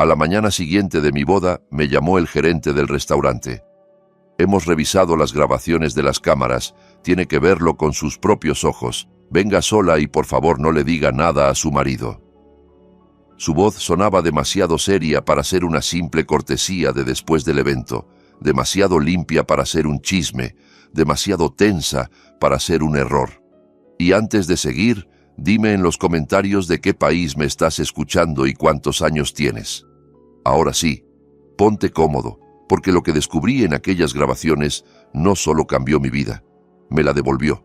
A la mañana siguiente de mi boda, me llamó el gerente del restaurante. Hemos revisado las grabaciones de las cámaras. Tiene que verlo con sus propios ojos. Venga sola y por favor no le diga nada a su marido. Su voz sonaba demasiado seria para ser una simple cortesía de después del evento, demasiado limpia para ser un chisme, demasiado tensa para ser un error. Y antes de seguir, dime en los comentarios de qué país me estás escuchando y cuántos años tienes. Ahora sí, ponte cómodo, porque lo que descubrí en aquellas grabaciones no solo cambió mi vida, me la devolvió.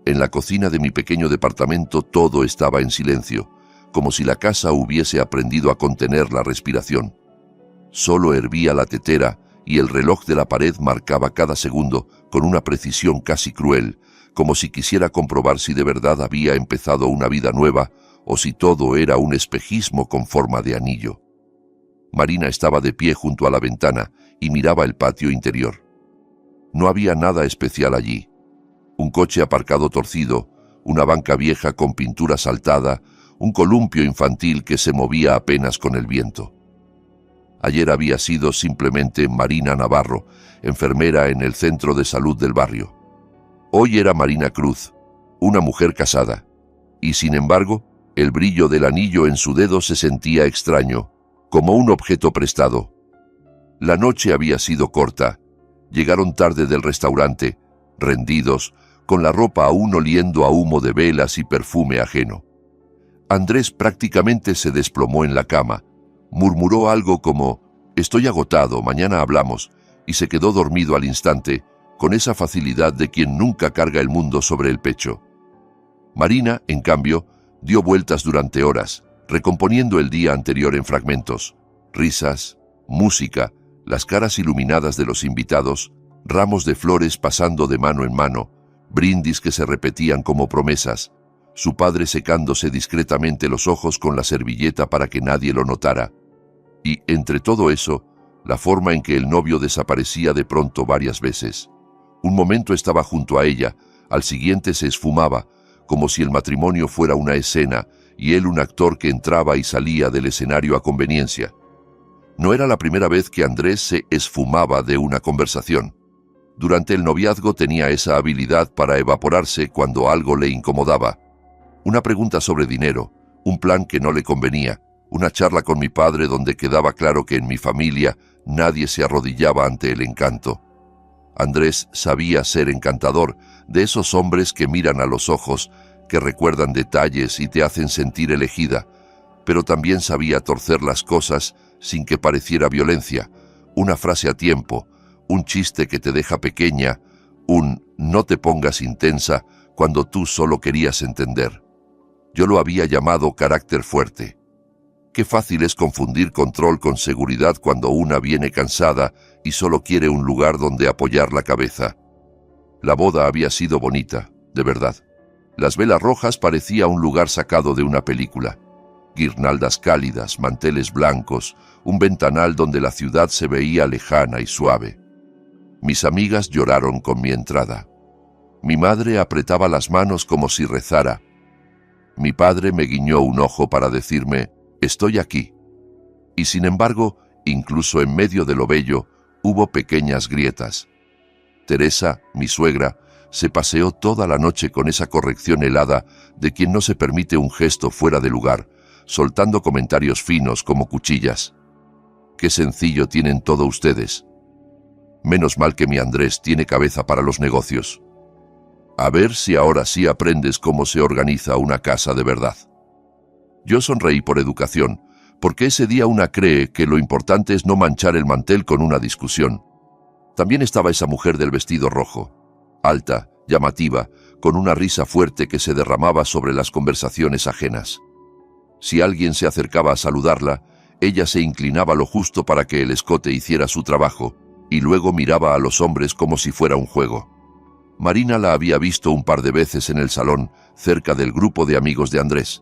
En la cocina de mi pequeño departamento todo estaba en silencio, como si la casa hubiese aprendido a contener la respiración. Solo hervía la tetera y el reloj de la pared marcaba cada segundo con una precisión casi cruel, como si quisiera comprobar si de verdad había empezado una vida nueva o si todo era un espejismo con forma de anillo. Marina estaba de pie junto a la ventana y miraba el patio interior. No había nada especial allí. Un coche aparcado torcido, una banca vieja con pintura saltada, un columpio infantil que se movía apenas con el viento. Ayer había sido simplemente Marina Navarro, enfermera en el centro de salud del barrio. Hoy era Marina Cruz, una mujer casada, y sin embargo, el brillo del anillo en su dedo se sentía extraño, como un objeto prestado. La noche había sido corta. Llegaron tarde del restaurante, rendidos, con la ropa aún oliendo a humo de velas y perfume ajeno. Andrés prácticamente se desplomó en la cama, murmuró algo como «Estoy agotado, mañana hablamos», y se quedó dormido al instante, con esa facilidad de quien nunca carga el mundo sobre el pecho. Marina, en cambio, dio vueltas durante horas, recomponiendo el día anterior en fragmentos, risas, música, las caras iluminadas de los invitados, ramos de flores pasando de mano en mano, brindis que se repetían como promesas, su padre secándose discretamente los ojos con la servilleta para que nadie lo notara. Y, entre todo eso, la forma en que el novio desaparecía de pronto varias veces. Un momento estaba junto a ella, al siguiente se esfumaba, como si el matrimonio fuera una escena y él un actor que entraba y salía del escenario a conveniencia. No era la primera vez que Andrés se esfumaba de una conversación. Durante el noviazgo tenía esa habilidad para evaporarse cuando algo le incomodaba. Una pregunta sobre dinero, un plan que no le convenía, una charla con mi padre donde quedaba claro que en mi familia nadie se arrodillaba ante el encanto. Andrés sabía ser encantador, de esos hombres que miran a los ojos, que recuerdan detalles y te hacen sentir elegida, pero también sabía torcer las cosas sin que pareciera violencia, una frase a tiempo, un chiste que te deja pequeña, un «no te pongas intensa» cuando tú solo querías entender. Yo lo había llamado carácter fuerte. Qué fácil es confundir control con seguridad cuando una viene cansada y solo quiere un lugar donde apoyar la cabeza. La boda había sido bonita, de verdad. Las velas rojas parecía un lugar sacado de una película. Guirnaldas cálidas, manteles blancos, un ventanal donde la ciudad se veía lejana y suave. Mis amigas lloraron con mi entrada. Mi madre apretaba las manos como si rezara. Mi padre me guiñó un ojo para decirme, «Estoy aquí». Y sin embargo, incluso en medio de lo bello, hubo pequeñas grietas. Teresa, mi suegra, se paseó toda la noche con esa corrección helada de quien no se permite un gesto fuera de lugar, soltando comentarios finos como cuchillas. «Qué sencillo tienen todo ustedes. Menos mal que mi Andrés tiene cabeza para los negocios. A ver si ahora sí aprendes cómo se organiza una casa de verdad». Yo sonreí por educación, porque ese día una cree que lo importante es no manchar el mantel con una discusión. También estaba esa mujer del vestido rojo, alta, llamativa, con una risa fuerte que se derramaba sobre las conversaciones ajenas. Si alguien se acercaba a saludarla, ella se inclinaba lo justo para que el escote hiciera su trabajo, y luego miraba a los hombres como si fuera un juego. Marina la había visto un par de veces en el salón, cerca del grupo de amigos de Andrés.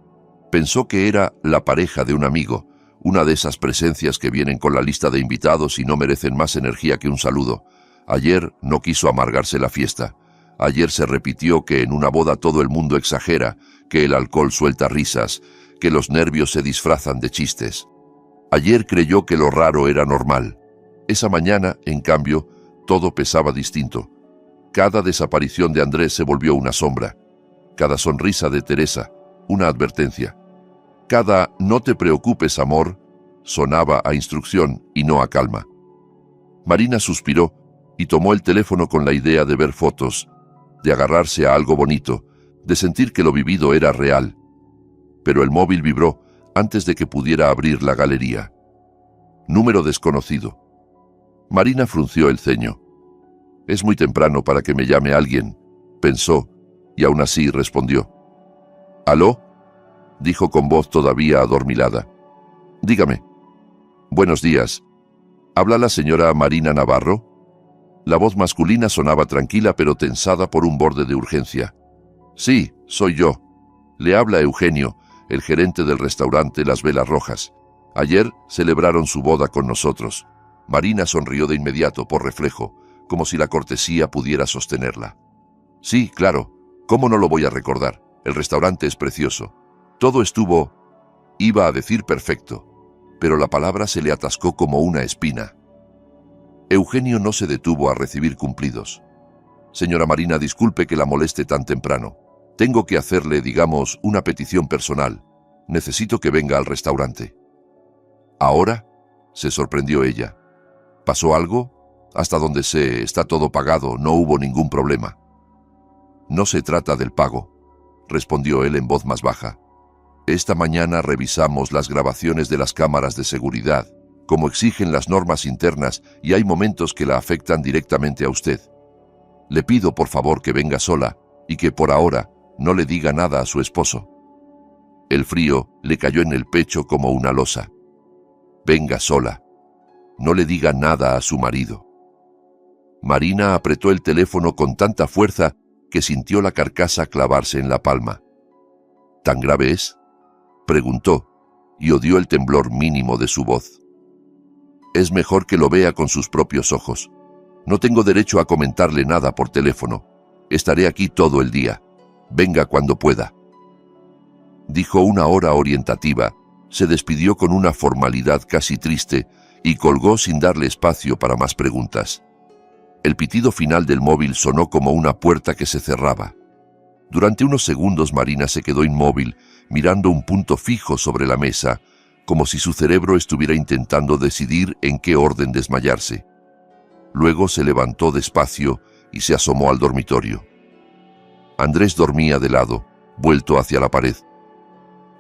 Pensó que era la pareja de un amigo, una de esas presencias que vienen con la lista de invitados y no merecen más energía que un saludo. Ayer no quiso amargarse la fiesta. Ayer se repitió que en una boda todo el mundo exagera, que el alcohol suelta risas, que los nervios se disfrazan de chistes. Ayer creyó que lo raro era normal. Esa mañana, en cambio, todo pesaba distinto. Cada desaparición de Andrés se volvió una sombra. Cada sonrisa de Teresa, una advertencia. Cada «no te preocupes, amor» sonaba a instrucción y no a calma. Marina suspiró y tomó el teléfono con la idea de ver fotos, de agarrarse a algo bonito, de sentir que lo vivido era real. Pero el móvil vibró antes de que pudiera abrir la galería. Número desconocido. Marina frunció el ceño. «Es muy temprano para que me llame alguien», pensó, y aún así respondió. «¿Aló?», dijo con voz todavía adormilada. «Dígame». «Buenos días. ¿Habla la señora Marina Navarro?». La voz masculina sonaba tranquila pero tensada por un borde de urgencia. «Sí, soy yo. Le habla Eugenio, el gerente del restaurante Las Velas Rojas. Ayer celebraron su boda con nosotros». Marina sonrió de inmediato por reflejo, como si la cortesía pudiera sostenerla. «Sí, claro. ¿Cómo no lo voy a recordar? El restaurante es precioso. Todo estuvo, iba a decir perfecto, pero la palabra se le atascó como una espina». Eugenio no se detuvo a recibir cumplidos. «Señora Marina, disculpe que la moleste tan temprano. Tengo que hacerle, digamos, una petición personal. Necesito que venga al restaurante». «¿Ahora?», se sorprendió ella. «¿Pasó algo? Hasta donde sé, está todo pagado, no hubo ningún problema». «No se trata del pago», respondió él en voz más baja. «Esta mañana revisamos las grabaciones de las cámaras de seguridad, como exigen las normas internas, y hay momentos que la afectan directamente a usted. Le pido por favor que venga sola y que por ahora no le diga nada a su esposo». El frío le cayó en el pecho como una losa. «Venga sola. No le diga nada a su marido». Marina apretó el teléfono con tanta fuerza que sintió la carcasa clavarse en la palma. «¿Tan grave es?», preguntó, y odió el temblor mínimo de su voz. «Es mejor que lo vea con sus propios ojos. No tengo derecho a comentarle nada por teléfono. Estaré aquí todo el día. Venga cuando pueda». Dijo una hora orientativa, se despidió con una formalidad casi triste y colgó sin darle espacio para más preguntas. El pitido final del móvil sonó como una puerta que se cerraba. Durante unos segundos Marina se quedó inmóvil, mirando un punto fijo sobre la mesa, como si su cerebro estuviera intentando decidir en qué orden desmayarse. Luego se levantó despacio y se asomó al dormitorio. Andrés dormía de lado, vuelto hacia la pared.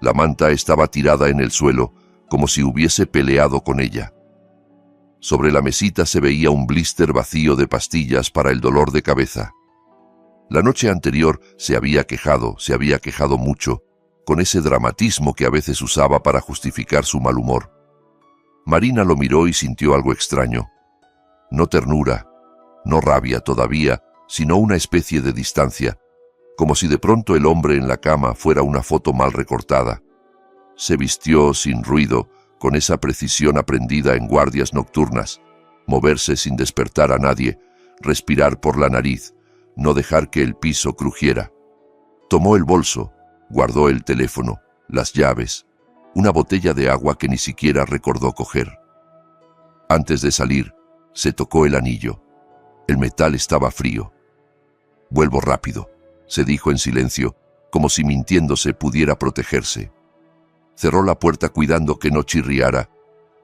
La manta estaba tirada en el suelo, como si hubiese peleado con ella. Sobre la mesita se veía un blister vacío de pastillas para el dolor de cabeza. La noche anterior se había quejado mucho, con ese dramatismo que a veces usaba para justificar su mal humor. Marina lo miró y sintió algo extraño. No ternura, no rabia todavía, sino una especie de distancia, como si de pronto el hombre en la cama fuera una foto mal recortada. Se vistió sin ruido, con esa precisión aprendida en guardias nocturnas, moverse sin despertar a nadie, respirar por la nariz, no dejar que el piso crujiera. Tomó el bolso, guardó el teléfono, las llaves, una botella de agua que ni siquiera recordó coger. Antes de salir, se tocó el anillo. El metal estaba frío. «Vuelvo rápido», se dijo en silencio, como si mintiéndose pudiera protegerse. Cerró la puerta cuidando que no chirriara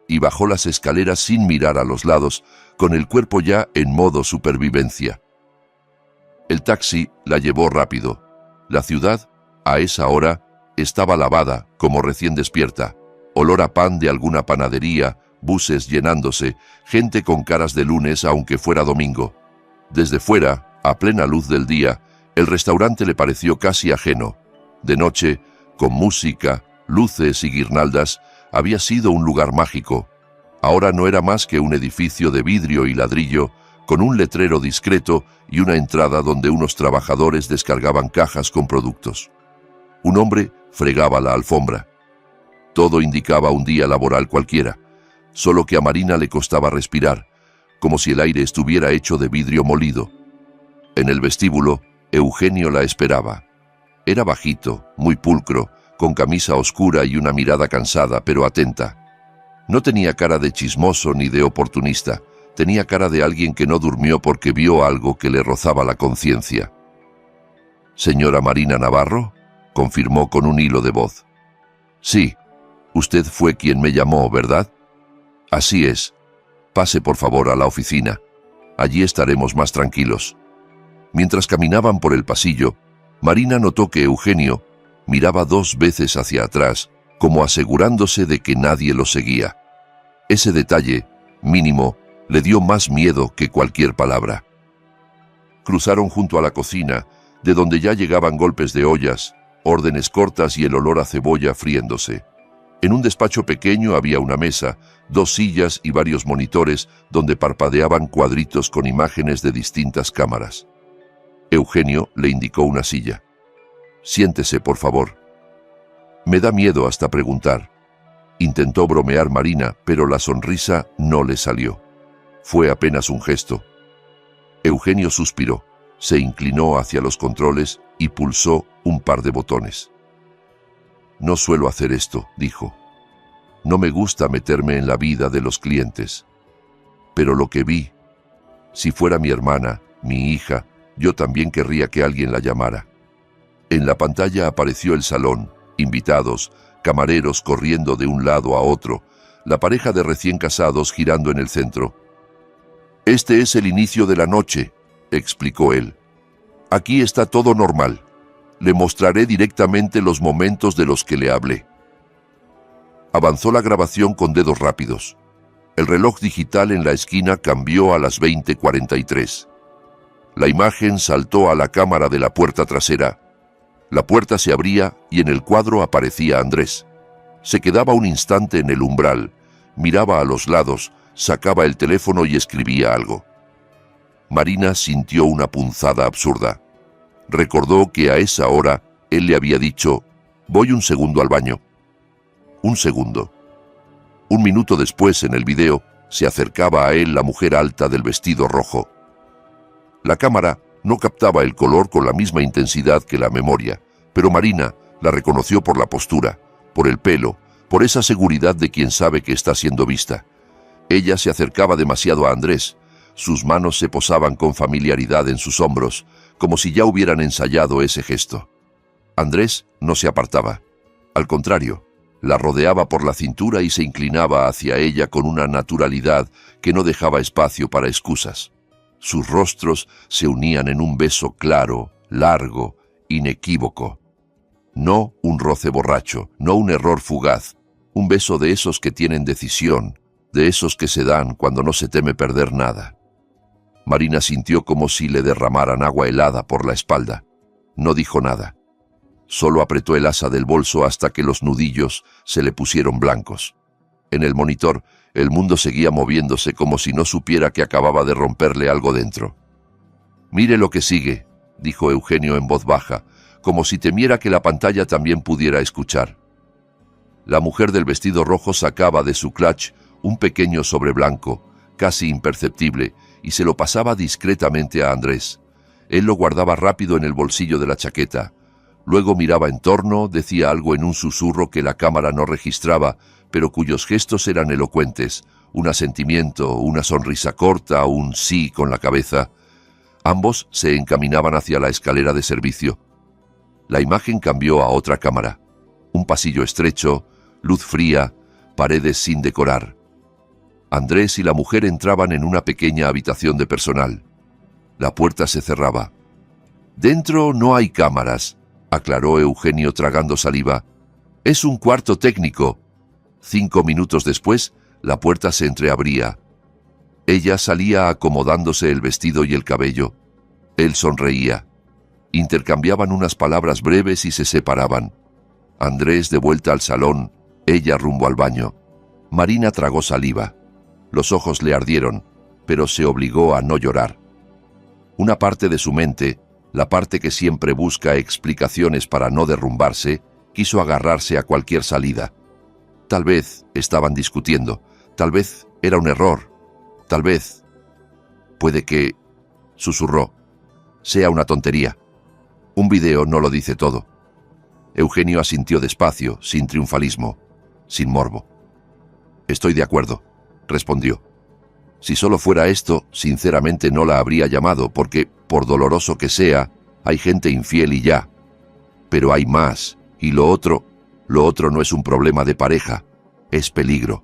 y bajó las escaleras sin mirar a los lados, con el cuerpo ya en modo supervivencia. El taxi la llevó rápido. La ciudad, a esa hora, estaba lavada, como recién despierta. Olor a pan de alguna panadería, buses llenándose, gente con caras de lunes aunque fuera domingo. Desde fuera, a plena luz del día, el restaurante le pareció casi ajeno. De noche, con música, luces y guirnaldas, había sido un lugar mágico. Ahora no era más que un edificio de vidrio y ladrillo, con un letrero discreto y una entrada donde unos trabajadores descargaban cajas con productos. Un hombre fregaba la alfombra. Todo indicaba un día laboral cualquiera, solo que a Marina le costaba respirar, como si el aire estuviera hecho de vidrio molido. En el vestíbulo, Eugenio la esperaba. Era bajito, muy pulcro, con camisa oscura y una mirada cansada pero atenta. No tenía cara de chismoso ni de oportunista, tenía cara de alguien que no durmió porque vio algo que le rozaba la conciencia. «¿Señora Marina Navarro?», confirmó con un hilo de voz. «Sí, usted fue quien me llamó, ¿verdad?». «Así es. Pase por favor a la oficina. Allí estaremos más tranquilos». Mientras caminaban por el pasillo, Marina notó que Eugenio miraba 2 veces hacia atrás, como asegurándose de que nadie lo seguía. Ese detalle, mínimo, le dio más miedo que cualquier palabra. Cruzaron junto a la cocina, de donde ya llegaban golpes de ollas, órdenes cortas y el olor a cebolla friéndose. En un despacho pequeño había una mesa, 2 sillas y varios monitores donde parpadeaban cuadritos con imágenes de distintas cámaras. Eugenio le indicó una silla. «Siéntese, por favor». «Me da miedo hasta preguntar». Intentó bromear Marina, pero la sonrisa no le salió. Fue apenas un gesto. Eugenio suspiró, se inclinó hacia los controles y pulsó un par de botones. «No suelo hacer esto», dijo. «No me gusta meterme en la vida de los clientes. Pero lo que vi, si fuera mi hermana, mi hija, yo también querría que alguien la llamara». En la pantalla apareció el salón, invitados, camareros corriendo de un lado a otro, la pareja de recién casados girando en el centro. «Este es el inicio de la noche», explicó él. «Aquí está todo normal. Le mostraré directamente los momentos de los que le hablé». Avanzó la grabación con dedos rápidos. El reloj digital en la esquina cambió a las 20:43. La imagen saltó a la cámara de la puerta trasera. La puerta se abría y en el cuadro aparecía Andrés. Se quedaba un instante en el umbral, miraba a los lados, sacaba el teléfono y escribía algo. Marina sintió una punzada absurda. Recordó que a esa hora él le había dicho: «Voy un segundo al baño». Un segundo. 1 minuto después, en el video, se acercaba a él la mujer alta del vestido rojo. La cámara no captaba el color con la misma intensidad que la memoria, pero Marina la reconoció por la postura, por el pelo, por esa seguridad de quien sabe que está siendo vista. Ella se acercaba demasiado a Andrés. Sus manos se posaban con familiaridad en sus hombros, como si ya hubieran ensayado ese gesto. Andrés no se apartaba. Al contrario, la rodeaba por la cintura y se inclinaba hacia ella con una naturalidad que no dejaba espacio para excusas. Sus rostros se unían en un beso claro, largo, inequívoco. No un roce borracho, no un error fugaz, un beso de esos que tienen decisión, de esos que se dan cuando no se teme perder nada. Marina sintió como si le derramaran agua helada por la espalda. No dijo nada. Solo apretó el asa del bolso hasta que los nudillos se le pusieron blancos. En el monitor, el mundo seguía moviéndose como si no supiera que acababa de romperle algo dentro. «Mire lo que sigue», dijo Eugenio en voz baja, como si temiera que la pantalla también pudiera escuchar. La mujer del vestido rojo sacaba de su clutch un pequeño sobre blanco, casi imperceptible, y se lo pasaba discretamente a Andrés. Él lo guardaba rápido en el bolsillo de la chaqueta. Luego miraba en torno, decía algo en un susurro que la cámara no registraba, pero cuyos gestos eran elocuentes, un asentimiento, una sonrisa corta, un sí con la cabeza. Ambos se encaminaban hacia la escalera de servicio. La imagen cambió a otra cámara. Un pasillo estrecho, luz fría, paredes sin decorar. Andrés y la mujer entraban en una pequeña habitación de personal. La puerta se cerraba. «Dentro no hay cámaras», aclaró Eugenio tragando saliva. «Es un cuarto técnico». 5 minutos después, la puerta se entreabría. Ella salía acomodándose el vestido y el cabello. Él sonreía. Intercambiaban unas palabras breves y se separaban. Andrés de vuelta al salón, ella rumbo al baño. Marina tragó saliva. Los ojos le ardieron, pero se obligó a no llorar. Una parte de su mente, la parte que siempre busca explicaciones para no derrumbarse, quiso agarrarse a cualquier salida. Tal vez estaban discutiendo, tal vez era un error, tal vez... Puede que, susurró, sea una tontería. Un video no lo dice todo. Eugenio asintió despacio, sin triunfalismo, sin morbo. Estoy de acuerdo, respondió. Si solo fuera esto, sinceramente no la habría llamado, porque, por doloroso que sea, hay gente infiel y ya. Pero hay más, y lo otro no es un problema de pareja, es peligro.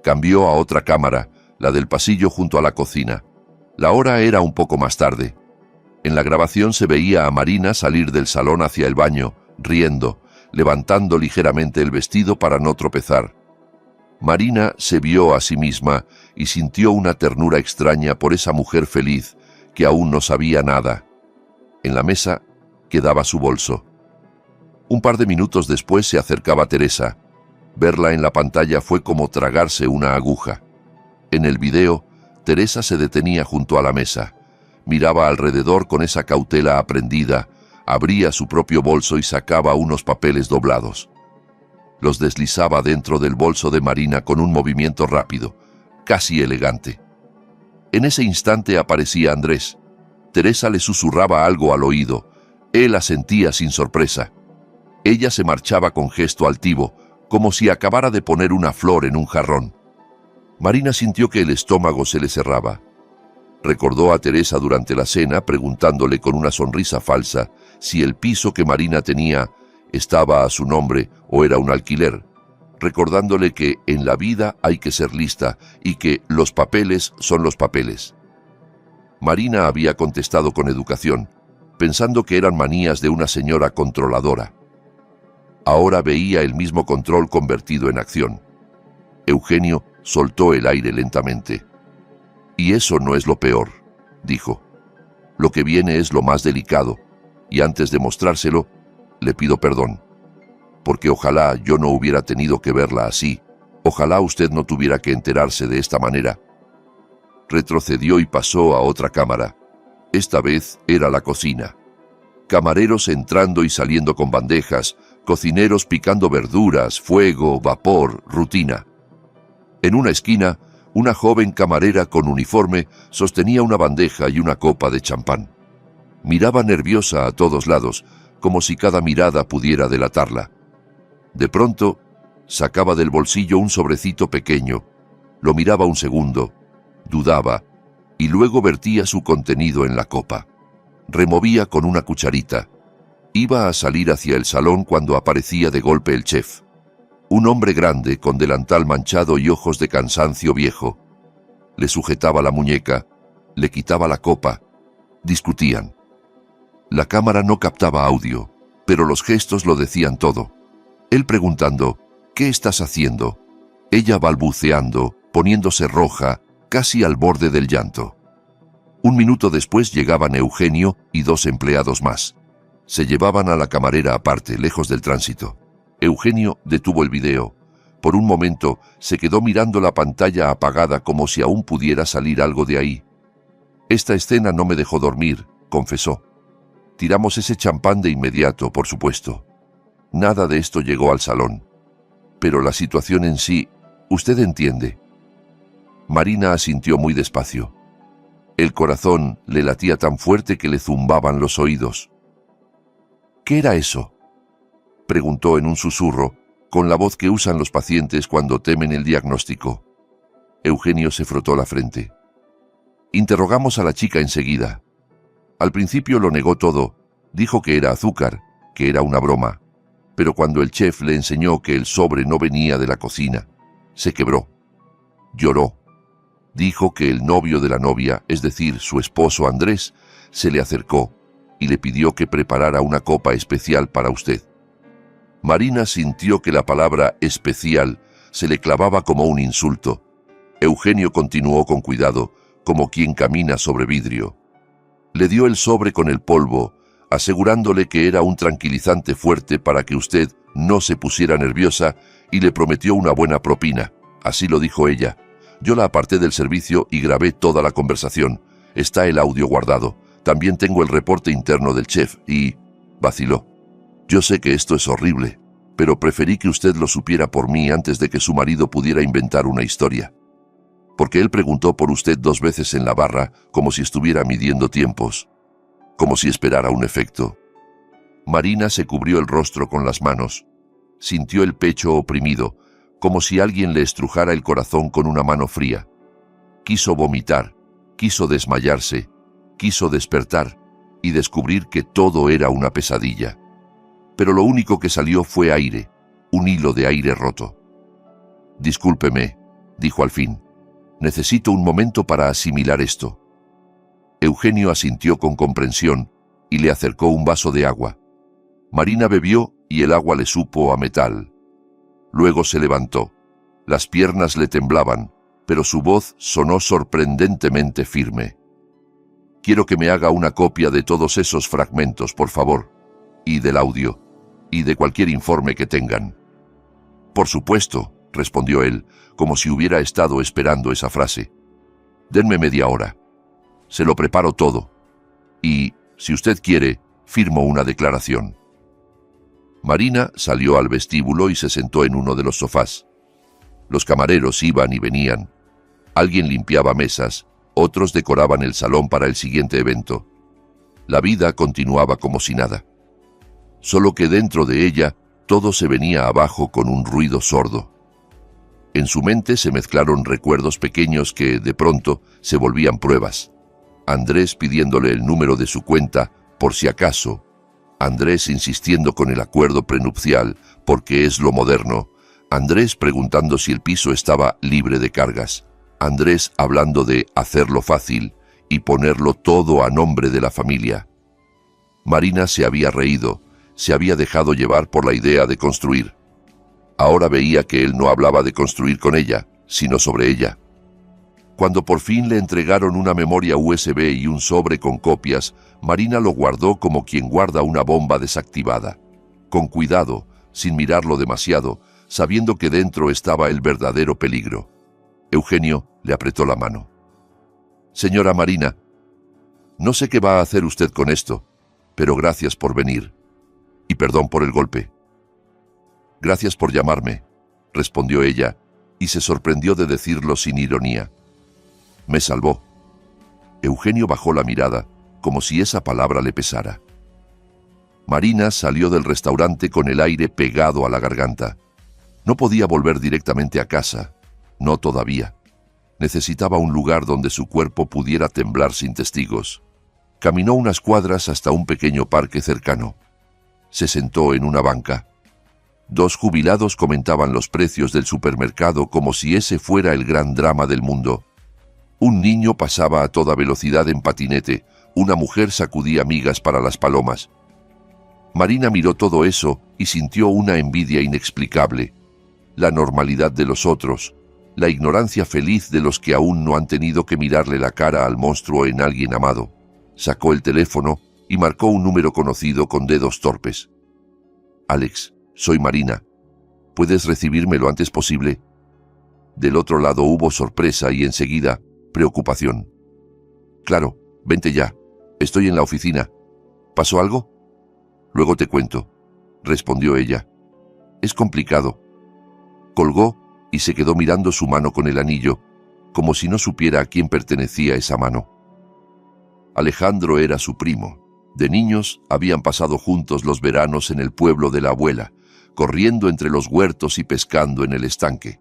Cambió a otra cámara, la del pasillo junto a la cocina. La hora era un poco más tarde. En la grabación se veía a Marina salir del salón hacia el baño, riendo, levantando ligeramente el vestido para no tropezar. Marina se vio a sí misma y sintió una ternura extraña por esa mujer feliz que aún no sabía nada. En la mesa quedaba su bolso. Un par de minutos después se acercaba Teresa. Verla en la pantalla fue como tragarse una aguja. En el video, Teresa se detenía junto a la mesa. Miraba alrededor con esa cautela aprendida, abría su propio bolso y sacaba unos papeles doblados. Los deslizaba dentro del bolso de Marina con un movimiento rápido, casi elegante. En ese instante aparecía Andrés. Teresa le susurraba algo al oído. Él asentía sin sorpresa. Ella se marchaba con gesto altivo, como si acabara de poner una flor en un jarrón. Marina sintió que el estómago se le cerraba. Recordó a Teresa durante la cena preguntándole con una sonrisa falsa si el piso que Marina tenía estaba a su nombre o era un alquiler, recordándole que en la vida hay que ser lista y que los papeles son los papeles. Marina había contestado con educación, pensando que eran manías de una señora controladora. Ahora veía el mismo control convertido en acción. Eugenio soltó el aire lentamente. «Y eso no es lo peor», dijo. «Lo que viene es lo más delicado, y antes de mostrárselo, le pido perdón. Porque ojalá yo no hubiera tenido que verla así, ojalá usted no tuviera que enterarse de esta manera». Retrocedió y pasó a otra cámara. Esta vez era la cocina. Camareros entrando y saliendo con bandejas, cocineros picando verduras, fuego, vapor, rutina. En una esquina, una joven camarera con uniforme sostenía una bandeja y una copa de champán. Miraba nerviosa a todos lados, como si cada mirada pudiera delatarla. De pronto, sacaba del bolsillo un sobrecito pequeño, lo miraba un segundo, dudaba, y luego vertía su contenido en la copa. Removía con una cucharita. Iba a salir hacia el salón cuando aparecía de golpe el chef. Un hombre grande con delantal manchado y ojos de cansancio viejo. Le sujetaba la muñeca, le quitaba la copa. Discutían. La cámara no captaba audio, pero los gestos lo decían todo. Él preguntando, «¿Qué estás haciendo?». Ella balbuceando, poniéndose roja, casi al borde del llanto. Un minuto después llegaban Eugenio y 2 empleados más. Se llevaban a la camarera aparte, lejos del tránsito. Eugenio detuvo el video. Por un momento se quedó mirando la pantalla apagada como si aún pudiera salir algo de ahí. «Esta escena no me dejó dormir», confesó. «Tiramos ese champán de inmediato, por supuesto. Nada de esto llegó al salón. Pero la situación en sí, usted entiende». Marina asintió muy despacio. El corazón le latía tan fuerte que le zumbaban los oídos. «¿Qué era eso?», preguntó en un susurro, con la voz que usan los pacientes cuando temen el diagnóstico. Eugenio se frotó la frente. «Interrogamos a la chica enseguida. Al principio lo negó todo, dijo que era azúcar, que era una broma, pero cuando el chef le enseñó que el sobre no venía de la cocina, se quebró. Lloró. Dijo que el novio de la novia, es decir, su esposo Andrés, se le acercó y le pidió que preparara una copa especial para usted». Marina sintió que la palabra especial se le clavaba como un insulto. Eugenio continuó con cuidado, como quien camina sobre vidrio. Le dio el sobre con el polvo, asegurándole que era un tranquilizante fuerte para que usted no se pusiera nerviosa, y le prometió una buena propina. Así lo dijo ella. Yo la aparté del servicio y grabé toda la conversación. Está el audio guardado. También tengo el reporte interno del chef y... vaciló. Yo sé que esto es horrible, pero preferí que usted lo supiera por mí antes de que su marido pudiera inventar una historia. Porque él preguntó por usted 2 veces en la barra, como si estuviera midiendo tiempos, como si esperara un efecto. Marina se cubrió el rostro con las manos. Sintió el pecho oprimido, como si alguien le estrujara el corazón con una mano fría. Quiso vomitar, quiso desmayarse, quiso despertar y descubrir que todo era una pesadilla. Pero lo único que salió fue aire, un hilo de aire roto. «Discúlpeme», dijo al fin. «Necesito un momento para asimilar esto». Eugenio asintió con comprensión y le acercó un vaso de agua. Marina bebió y el agua le supo a metal. Luego se levantó. Las piernas le temblaban, pero su voz sonó sorprendentemente firme. «Quiero que me haga una copia de todos esos fragmentos, por favor, y del audio, y de cualquier informe que tengan». «Por supuesto», respondió él, como si hubiera estado esperando esa frase. «Denme media hora. Se lo preparo todo. Y, si usted quiere, firmo una declaración». Marina salió al vestíbulo y se sentó en uno de los sofás. Los camareros iban y venían. Alguien limpiaba mesas, otros decoraban el salón para el siguiente evento. La vida continuaba como si nada. Solo que dentro de ella todo se venía abajo con un ruido sordo. En su mente se mezclaron recuerdos pequeños que, de pronto, se volvían pruebas. Andrés pidiéndole el número de su cuenta, por si acaso. Andrés insistiendo con el acuerdo prenupcial, porque es lo moderno. Andrés preguntando si el piso estaba libre de cargas. Andrés hablando de hacerlo fácil y ponerlo todo a nombre de la familia. Marina se había reído, se había dejado llevar por la idea de construir. Ahora veía que él no hablaba de construir con ella, sino sobre ella. Cuando por fin le entregaron una memoria USB y un sobre con copias, Marina lo guardó como quien guarda una bomba desactivada. Con cuidado, sin mirarlo demasiado, sabiendo que dentro estaba el verdadero peligro. Eugenio le apretó la mano. «Señora Marina, no sé qué va a hacer usted con esto, pero gracias por venir. Y perdón por el golpe». «Gracias por llamarme», respondió ella, y se sorprendió de decirlo sin ironía. «Me salvó». Eugenio bajó la mirada, como si esa palabra le pesara. Marina salió del restaurante con el aire pegado a la garganta. No podía volver directamente a casa, no todavía. Necesitaba un lugar donde su cuerpo pudiera temblar sin testigos. Caminó unas cuadras hasta un pequeño parque cercano. Se sentó en una banca. Dos jubilados comentaban los precios del supermercado como si ese fuera el gran drama del mundo. Un niño pasaba a toda velocidad en patinete, una mujer sacudía migas para las palomas. Marina miró todo eso y sintió una envidia inexplicable. La normalidad de los otros, la ignorancia feliz de los que aún no han tenido que mirarle la cara al monstruo en alguien amado. Sacó el teléfono y marcó un número conocido con dedos torpes. «Alex, soy Marina. ¿Puedes recibirme lo antes posible?» Del otro lado hubo sorpresa y enseguida preocupación. «Claro, vente ya. Estoy en la oficina. ¿Pasó algo?» «Luego te cuento», respondió ella. «Es complicado». Colgó y se quedó mirando su mano con el anillo, como si no supiera a quién pertenecía esa mano. Alejandro era su primo. De niños habían pasado juntos los veranos en el pueblo de la abuela, corriendo entre los huertos y pescando en el estanque.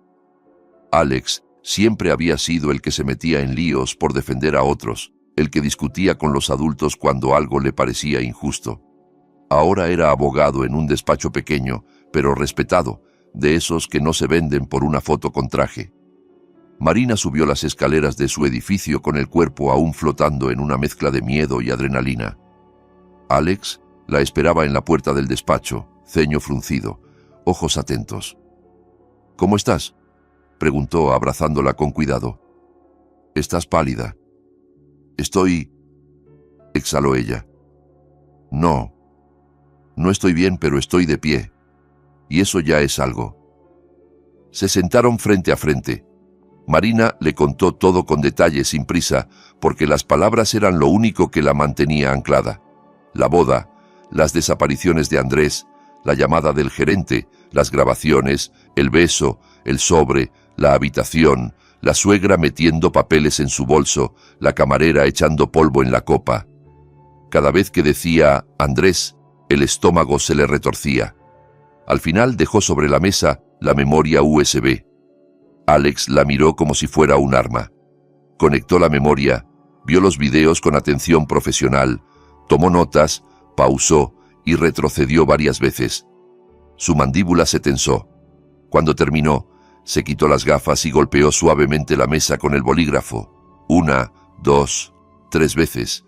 Alex siempre había sido el que se metía en líos por defender a otros, el que discutía con los adultos cuando algo le parecía injusto. Ahora era abogado en un despacho pequeño, pero respetado, de esos que no se venden por una foto con traje. Marina subió las escaleras de su edificio con el cuerpo aún flotando en una mezcla de miedo y adrenalina. Alex la esperaba en la puerta del despacho, ceño fruncido, ojos atentos. «¿Cómo estás?», preguntó abrazándola con cuidado. «Estás pálida». «Estoy...», exhaló ella. «No estoy bien, pero estoy de pie. Y eso ya es algo». Se sentaron frente a frente. Marina le contó todo con detalle sin prisa, porque las palabras eran lo único que la mantenía anclada. La boda, las desapariciones de Andrés, la llamada del gerente, las grabaciones, el beso, el sobre, la habitación, la suegra metiendo papeles en su bolso, la camarera echando polvo en la copa. Cada vez que decía «Andrés», el estómago se le retorcía. Al final dejó sobre la mesa La memoria USB. Alex la miró como si fuera un arma. Conectó la memoria, vio los videos con atención profesional, tomó notas, pausó y retrocedió varias veces. Su mandíbula se tensó. Cuando terminó, se quitó las gafas y golpeó suavemente la mesa con el bolígrafo. 1, 2, 3 veces,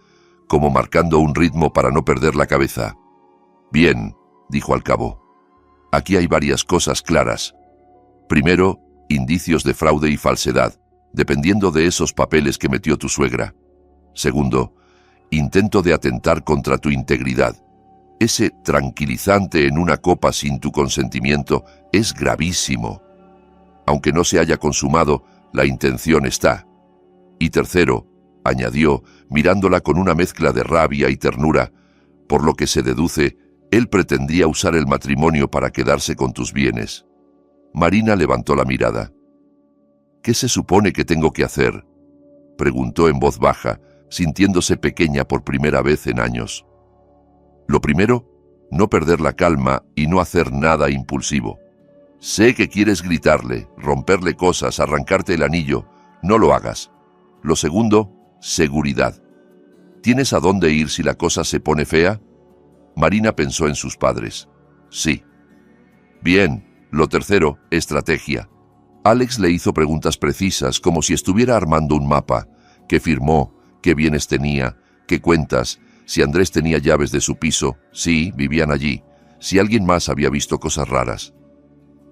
como marcando un ritmo para no perder la cabeza. Bien, dijo al cabo. Aquí hay varias cosas claras. Primero, indicios de fraude y falsedad, dependiendo de esos papeles que metió tu suegra. Segundo, intento de atentar contra tu integridad. Ese tranquilizante en una copa sin tu consentimiento es gravísimo. Aunque no se haya consumado, la intención está. Y tercero, añadió, mirándola con una mezcla de rabia y ternura, por lo que se deduce, él pretendía usar el matrimonio para quedarse con tus bienes. Marina levantó la mirada. ¿Qué se supone que tengo que hacer?, preguntó en voz baja, sintiéndose pequeña por primera vez en años. Lo primero, no perder la calma y no hacer nada impulsivo. Sé que quieres gritarle, romperle cosas, arrancarte el anillo. No lo hagas. Lo segundo, seguridad. ¿Tienes a dónde ir si la cosa se pone fea? Marina pensó en sus padres. Sí. Bien. Lo tercero, estrategia. Alex le hizo preguntas precisas, como si estuviera armando un mapa. ¿Qué firmó? ¿Qué bienes tenía? ¿Qué cuentas? Si Andrés tenía llaves de su piso. Sí, vivían allí. Si alguien más había visto cosas raras.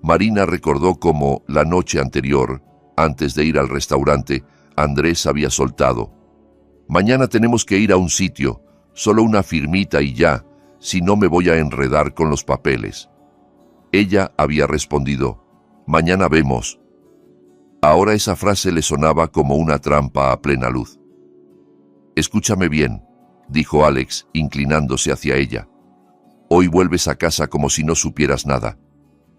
Marina recordó cómo, la noche anterior, antes de ir al restaurante, Andrés había soltado. Mañana tenemos que ir a un sitio, solo una firmita y ya, si no me voy a enredar con los papeles. Ella había respondido, mañana vemos. Ahora esa frase le sonaba como una trampa a plena luz. Escúchame bien, dijo Alex, inclinándose hacia ella. Hoy vuelves a casa como si no supieras nada.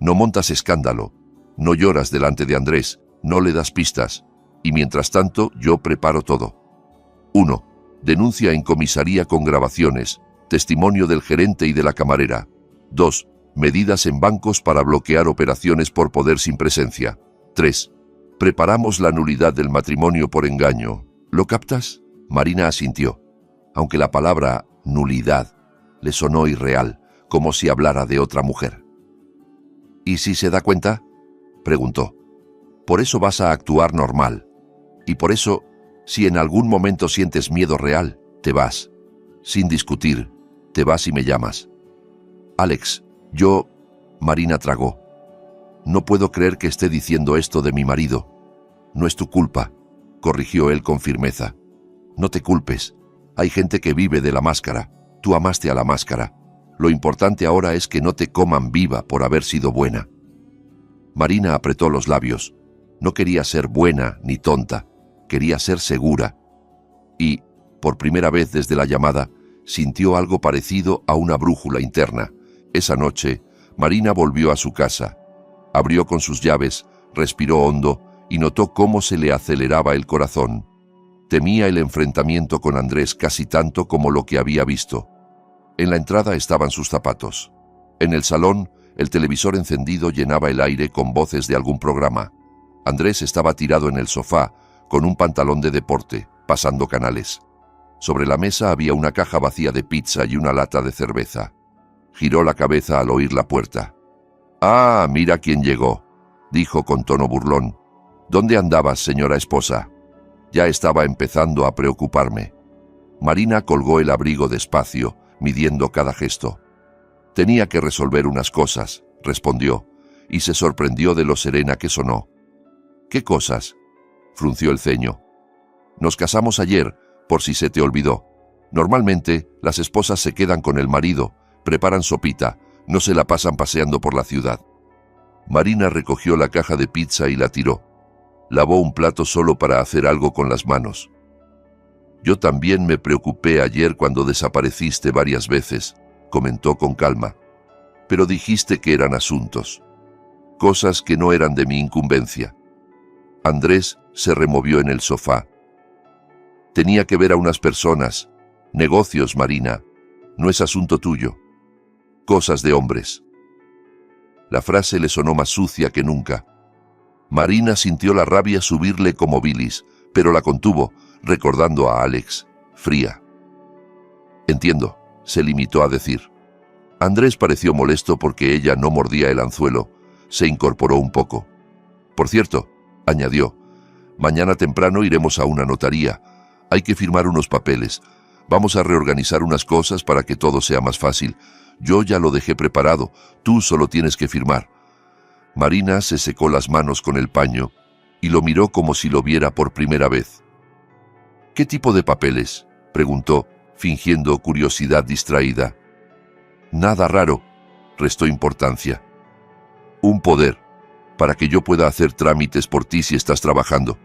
No montas escándalo, no lloras delante de Andrés, no le das pistas, y mientras tanto yo preparo todo. 1. Denuncia en comisaría con grabaciones, testimonio del gerente y de la camarera. 2. Medidas en bancos para bloquear operaciones por poder sin presencia. 3. Preparamos la nulidad del matrimonio por engaño. ¿Lo captas? Marina asintió, aunque la palabra nulidad le sonó irreal, como si hablara de otra mujer. ¿Y si se da cuenta?, preguntó. Por eso vas a actuar normal. Y por eso, si en algún momento sientes miedo real, te vas. Sin discutir, te vas y me llamas. Alex, yo... Marina tragó. No puedo creer que esté diciendo esto de mi marido. No es tu culpa, corrigió él con firmeza. No te culpes. Hay gente que vive de la máscara. Tú amaste a la máscara. Lo importante ahora es que no te coman viva por haber sido buena. Marina apretó los labios. No quería ser buena ni tonta. Quería ser segura. Y, por primera vez desde la llamada, sintió algo parecido a una brújula interna. Esa noche, Marina volvió a su casa. Abrió con sus llaves, respiró hondo y notó cómo se le aceleraba el corazón. Temía el enfrentamiento con Andrés casi tanto como lo que había visto. En la entrada estaban sus zapatos. En el salón, el televisor encendido llenaba el aire con voces de algún programa. Andrés estaba tirado en el sofá, con un pantalón de deporte, pasando canales. Sobre la mesa había una caja vacía de pizza y una lata de cerveza. Giró la cabeza al oír la puerta. «Ah, mira quién llegó», dijo con tono burlón. «¿Dónde andabas, señora esposa?» Ya estaba empezando a preocuparme. Marina colgó el abrigo despacio, midiendo cada gesto. «Tenía que resolver unas cosas», respondió, y se sorprendió de lo serena que sonó. «¿Qué cosas?», frunció el ceño. «Nos casamos ayer, por si se te olvidó. Normalmente, las esposas se quedan con el marido, preparan sopita, no se la pasan paseando por la ciudad». Marina recogió la caja de pizza y la tiró. Lavó un plato solo para hacer algo con las manos. «Yo también me preocupé ayer cuando desapareciste varias veces», comentó con calma. «Pero dijiste que eran asuntos. Cosas que no eran de mi incumbencia». Andrés se removió en el sofá. «Tenía que ver a unas personas. Negocios, Marina. No es asunto tuyo. Cosas de hombres». La frase le sonó más sucia que nunca. Marina sintió la rabia subirle como bilis, pero la contuvo, recordando a Alex, fría. Entiendo, se limitó a decir. Andrés pareció molesto porque ella no mordía el anzuelo. Se incorporó un poco. Por cierto, añadió, mañana temprano iremos a una notaría. Hay que firmar unos papeles. Vamos a reorganizar unas cosas para que todo sea más fácil. Yo ya lo dejé preparado, tú solo tienes que firmar. Marina se secó las manos con el paño y lo miró como si lo viera por primera vez. ¿Qué tipo de papeles?, preguntó, fingiendo curiosidad distraída. Nada raro, restó importancia. Un poder, para que yo pueda hacer trámites por ti si estás trabajando.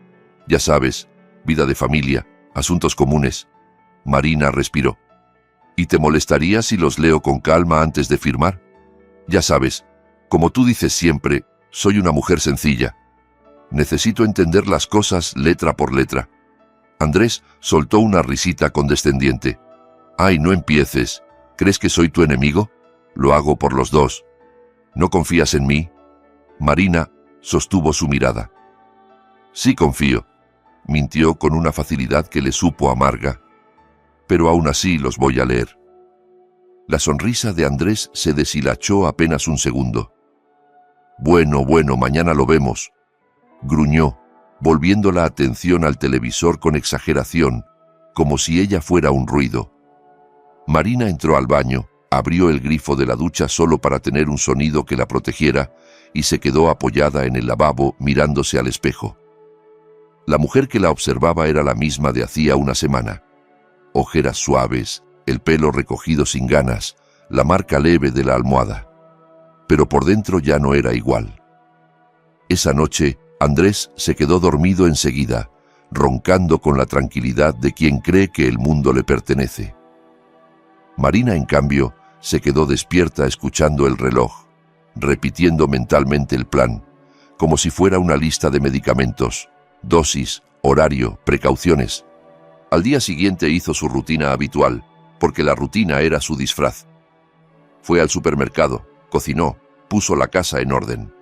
Ya sabes, vida de familia, asuntos comunes. Marina respiró. ¿Y te molestaría si los leo con calma antes de firmar? Ya sabes, como tú dices siempre, soy una mujer sencilla. Necesito entender las cosas letra por letra. Andrés soltó una risita condescendiente. Ay, no empieces. ¿Crees que soy tu enemigo? Lo hago por los dos. ¿No confías en mí? Marina sostuvo su mirada. Sí confío, mintió con una facilidad que le supo amarga. Pero aún así los voy a leer. La sonrisa de Andrés se deshilachó apenas un segundo. Bueno, mañana lo vemos, gruñó, volviendo la atención al televisor con exageración, como si ella fuera un ruido. Marina entró al baño, abrió el grifo de la ducha solo para tener un sonido que la protegiera y se quedó apoyada en el lavabo mirándose al espejo. La mujer que la observaba era la misma de hacía una semana. Ojeras suaves, el pelo recogido sin ganas, la marca leve de la almohada. Pero por dentro ya no era igual. Esa noche, Andrés se quedó dormido enseguida, roncando con la tranquilidad de quien cree que el mundo le pertenece. Marina, en cambio, se quedó despierta escuchando el reloj, repitiendo mentalmente el plan, como si fuera una lista de medicamentos, dosis, horario, precauciones. Al día siguiente hizo su rutina habitual, porque la rutina era su disfraz. Fue al supermercado, cocinó, puso la casa en orden.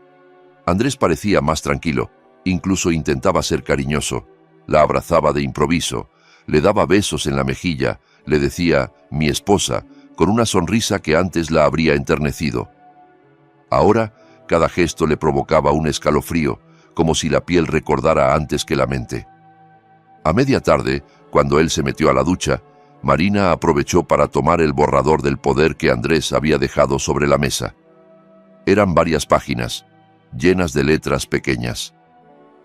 Andrés parecía más tranquilo, incluso intentaba ser cariñoso. La abrazaba de improviso, le daba besos en la mejilla, le decía «mi esposa», con una sonrisa que antes la habría enternecido. Ahora, cada gesto le provocaba un escalofrío, como si la piel recordara antes que la mente. A media tarde, cuando él se metió a la ducha, Marina aprovechó para tomar el borrador del poder que Andrés había dejado sobre la mesa. Eran varias páginas, llenas de letras pequeñas.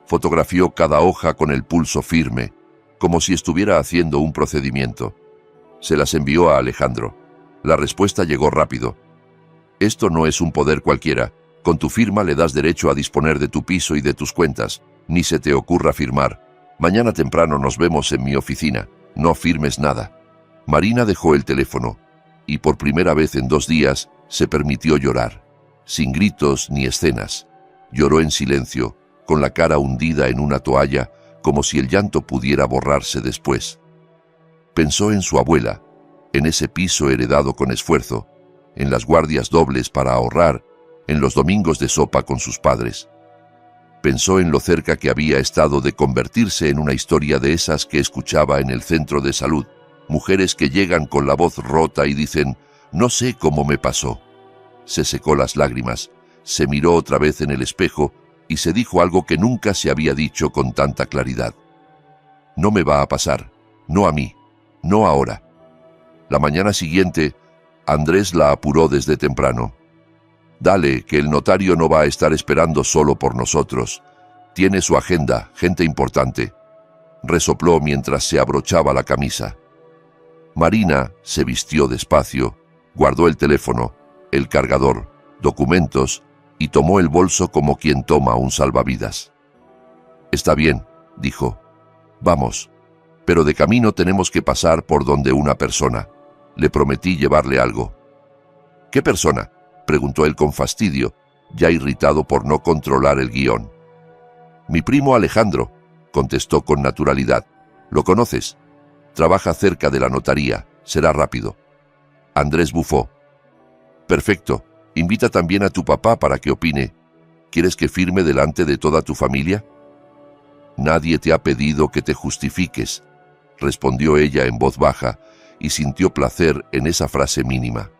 Fotografió cada hoja con el pulso firme, como si estuviera haciendo un procedimiento. Se las envió a Alejandro. La respuesta llegó rápido. Esto no es un poder cualquiera. Con tu firma le das derecho a disponer de tu piso y de tus cuentas. Ni se te ocurra firmar. Mañana temprano nos vemos en mi oficina. No firmes nada. Marina dejó el teléfono y por primera vez en 2 días se permitió llorar, sin gritos ni escenas. Lloró en silencio, con la cara hundida en una toalla, como si el llanto pudiera borrarse después. Pensó en su abuela, en ese piso heredado con esfuerzo, en las guardias dobles para ahorrar, en los domingos de sopa con sus padres. Pensó en lo cerca que había estado de convertirse en una historia de esas que escuchaba en el centro de salud, mujeres que llegan con la voz rota y dicen, «No sé cómo me pasó». Se secó las lágrimas, se miró otra vez en el espejo y se dijo algo que nunca se había dicho con tanta claridad. «No me va a pasar, no a mí, no ahora». La mañana siguiente, Andrés la apuró desde temprano. «Dale, que el notario no va a estar esperando solo por nosotros. Tiene su agenda, gente importante», resopló mientras se abrochaba la camisa. Marina se vistió despacio, guardó el teléfono, el cargador, documentos y tomó el bolso como quien toma un salvavidas. «Está bien», dijo. «Vamos, pero de camino tenemos que pasar por donde una persona. Le prometí llevarle algo». «¿Qué persona?», preguntó él con fastidio, ya irritado por no controlar el guión. «Mi primo Alejandro», contestó con naturalidad. «¿Lo conoces? Trabaja cerca de la notaría, será rápido». Andrés bufó. «Perfecto, Invita también a tu papá para que opine. ¿Quieres que firme delante de toda tu familia? Nadie te ha pedido que te justifiques, respondió ella en voz baja, y sintió placer en esa frase mínima.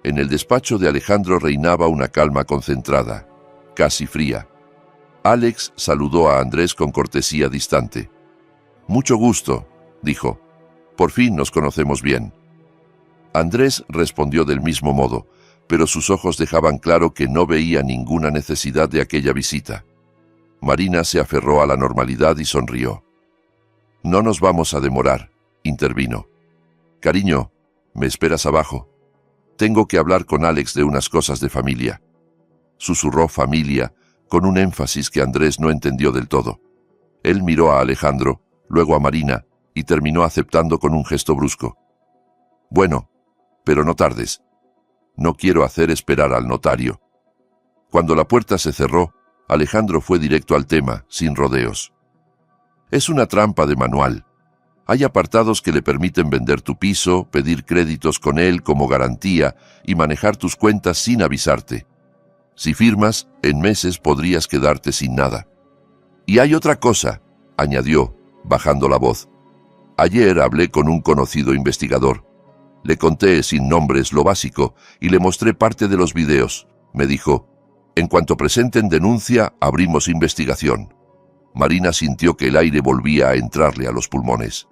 En el despacho de Alejandro reinaba una calma concentrada, casi fría. Alex saludó a Andrés con cortesía distante. «Mucho gusto», dijo. «Por fin nos conocemos bien». Andrés respondió del mismo modo, pero sus ojos dejaban claro que no veía ninguna necesidad de aquella visita. Marina se aferró a la normalidad y sonrió. «No nos vamos a demorar», intervino. «Cariño, ¿me esperas abajo? Tengo que hablar con Alex de unas cosas de familia». Susurró familia, con un énfasis que Andrés no entendió del todo. Él miró a Alejandro, luego a Marina, y terminó aceptando con un gesto brusco. «Bueno, pero no tardes. No quiero hacer esperar al notario». Cuando la puerta se cerró, Alejandro fue directo al tema, sin rodeos. «Es una trampa de manual. Hay apartados que le permiten vender tu piso, pedir créditos con él como garantía y manejar tus cuentas sin avisarte. Si firmas, en meses podrías quedarte sin nada. Y hay otra cosa», añadió, bajando la voz. «Ayer hablé con un conocido investigador. Le conté sin nombres lo básico y le mostré parte de los videos. Me dijo, en cuanto presenten denuncia, abrimos investigación». Marina sintió que el aire volvía a entrarle a los pulmones.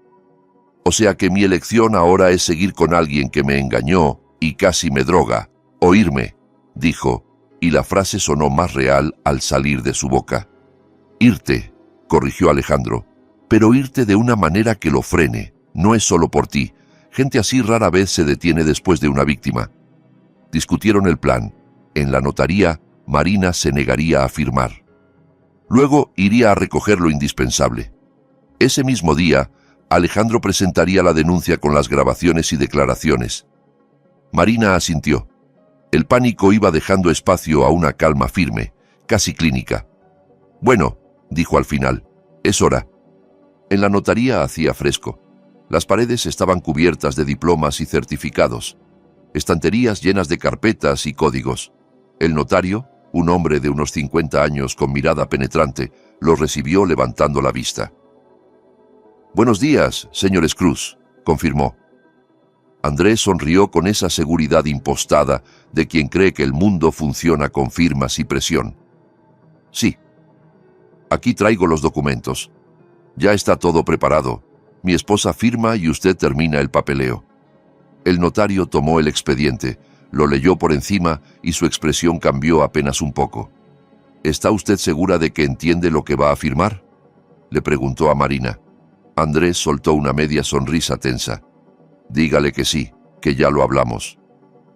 «O sea que mi elección ahora es seguir con alguien que me engañó y casi me droga. Oírme», dijo, y la frase sonó más real al salir de su boca. «Irte», corrigió Alejandro, «pero irte de una manera que lo frene. No es solo por ti. Gente así rara vez se detiene después de una víctima». Discutieron el plan. En la notaría, Marina se negaría a firmar. Luego iría a recoger lo indispensable. Ese mismo día, Alejandro presentaría la denuncia con las grabaciones y declaraciones. Marina asintió. El pánico iba dejando espacio a una calma firme, casi clínica. «Bueno», dijo al final, «es hora». En la notaría hacía fresco. Las paredes estaban cubiertas de diplomas y certificados. Estanterías llenas de carpetas y códigos. El notario, un hombre de unos 50 años con mirada penetrante, los recibió levantando la vista. «Buenos días, señores Cruz», confirmó. Andrés sonrió con esa seguridad impostada de quien cree que el mundo funciona con firmas y presión. «Sí. Aquí traigo los documentos. Ya está todo preparado. Mi esposa firma y usted termina el papeleo». El notario tomó el expediente, lo leyó por encima y su expresión cambió apenas un poco. «¿Está usted segura de que entiende lo que va a firmar?», le preguntó a Marina. Andrés soltó una media sonrisa tensa. «Dígale que sí, que ya lo hablamos».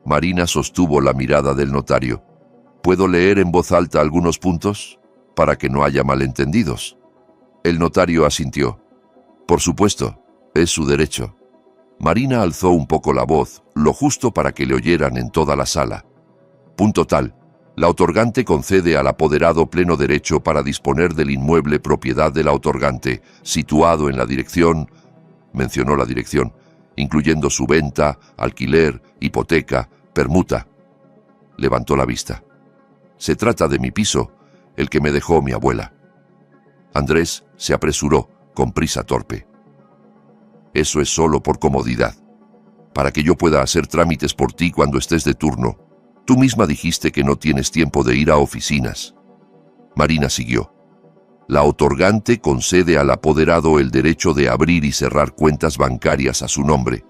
Marina sostuvo la mirada del notario. «¿Puedo leer en voz alta algunos puntos? Para que no haya malentendidos». El notario asintió. «Por supuesto, es su derecho». Marina alzó un poco la voz, lo justo para que le oyeran en toda la sala. «Punto tal. La otorgante concede al apoderado pleno derecho para disponer del inmueble propiedad de la otorgante, situado en la dirección», mencionó la dirección, «incluyendo su venta, alquiler, hipoteca, permuta». Levantó la vista. «Se trata de mi piso, el que me dejó mi abuela». Andrés se apresuró, con prisa torpe. «Eso es solo por comodidad. Para que yo pueda hacer trámites por ti cuando estés de turno. Tú misma dijiste que no tienes tiempo de ir a oficinas». Marina siguió. «La otorgante concede al apoderado el derecho de abrir y cerrar cuentas bancarias a su nombre,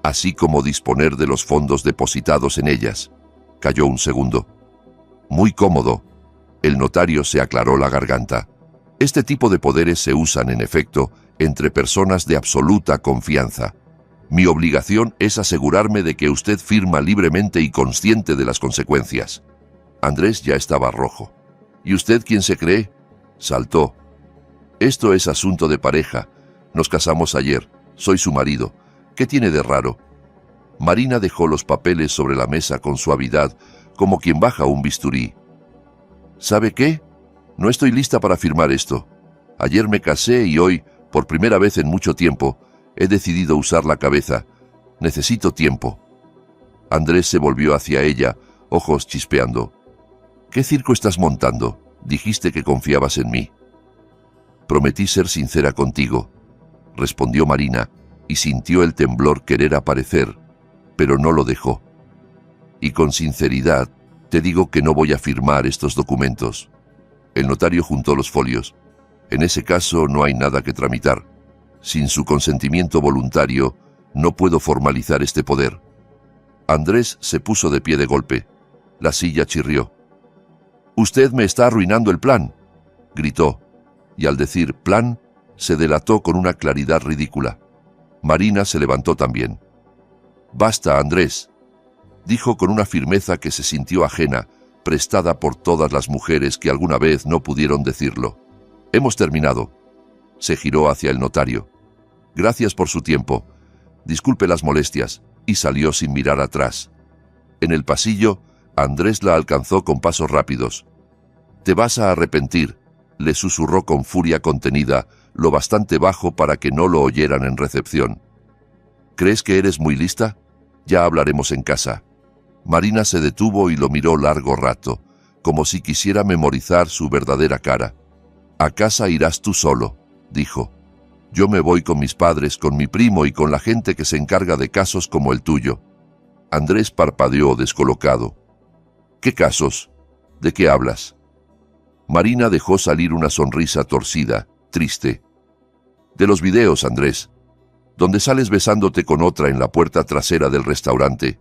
así como disponer de los fondos depositados en ellas». Calló un segundo. «Muy cómodo». El notario se aclaró la garganta. «Este tipo de poderes se usan, en efecto, entre personas de absoluta confianza. Mi obligación es asegurarme de que usted firma libremente y consciente de las consecuencias». Andrés ya estaba rojo. «¿Y usted quién se cree?», saltó. «Esto es asunto de pareja. Nos casamos ayer. Soy su marido. ¿Qué tiene de raro?». Marina dejó los papeles sobre la mesa con suavidad, como quien baja un bisturí. «¿Sabe qué? No estoy lista para firmar esto. Ayer me casé y hoy, por primera vez en mucho tiempo, he decidido usar la cabeza. Necesito tiempo». Andrés se volvió hacia ella, ojos chispeando. «¿Qué circo estás montando? Dijiste que confiabas en mí». «Prometí ser sincera contigo», respondió Marina, y sintió el temblor querer aparecer, pero no lo dejó. «Y con sinceridad, te digo que no voy a firmar estos documentos». El notario juntó los folios. «En ese caso no hay nada que tramitar. Sin su consentimiento voluntario, no puedo formalizar este poder». Andrés se puso de pie de golpe. La silla chirrió. «Usted me está arruinando el plan», gritó, y al decir plan, se delató con una claridad ridícula. Marina se levantó también. «Basta, Andrés», dijo con una firmeza que se sintió ajena, prestada por todas las mujeres que alguna vez no pudieron decirlo. «Hemos terminado». Se giró hacia el notario. «Gracias por su tiempo. Disculpe las molestias», y salió sin mirar atrás. En el pasillo, Andrés la alcanzó con pasos rápidos. «Te vas a arrepentir», le susurró con furia contenida, lo bastante bajo para que no lo oyeran en recepción. «¿Crees que eres muy lista? Ya hablaremos en casa». Marina se detuvo y lo miró largo rato, como si quisiera memorizar su verdadera cara. «A casa irás tú solo», dijo. «Yo me voy con mis padres, con mi primo y con la gente que se encarga de casos como el tuyo». Andrés parpadeó descolocado. «¿Qué casos? ¿De qué hablas?» Marina dejó salir una sonrisa torcida, triste. «De los videos, Andrés, donde sales besándote con otra en la puerta trasera del restaurante,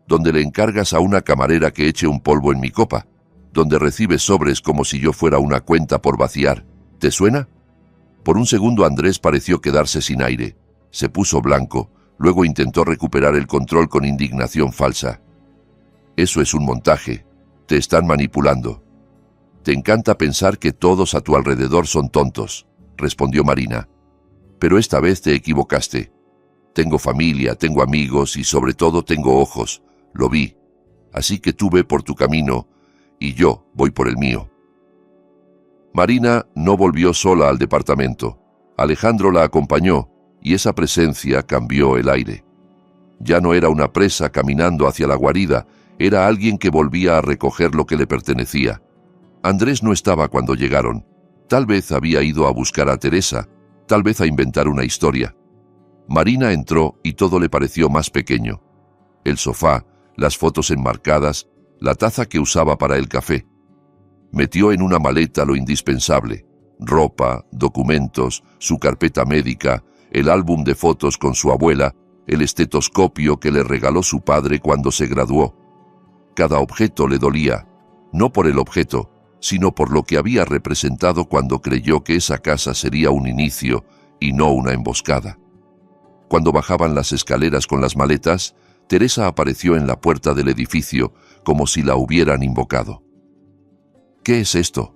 donde le encargas a una camarera que eche un polvo en mi copa, donde recibes sobres como si yo fuera una cuenta por vaciar. ¿Te suena?» Por un segundo Andrés pareció quedarse sin aire. Se puso blanco, luego intentó recuperar el control con indignación falsa. «Eso es un montaje. Te están manipulando. Te encanta pensar que todos a tu alrededor son tontos», respondió Marina. «Pero esta vez te equivocaste. Tengo familia, tengo amigos y sobre todo tengo ojos. Lo vi. Así que tú ve por tu camino y yo voy por el mío». Marina no volvió sola al departamento. Alejandro la acompañó y esa presencia cambió el aire. Ya no era una presa caminando hacia la guarida, era alguien que volvía a recoger lo que le pertenecía. Andrés no estaba cuando llegaron. Tal vez había ido a buscar a Teresa, tal vez a inventar una historia. Marina entró y todo le pareció más pequeño. El sofá, las fotos enmarcadas, la taza que usaba para el café. Metió en una maleta lo indispensable: ropa, documentos, su carpeta médica, el álbum de fotos con su abuela, el estetoscopio que le regaló su padre cuando se graduó. Cada objeto le dolía, no por el objeto, sino por lo que había representado cuando creyó que esa casa sería un inicio y no una emboscada. Cuando bajaban las escaleras con las maletas, Teresa apareció en la puerta del edificio como si la hubieran invocado. «¿Qué es esto?»,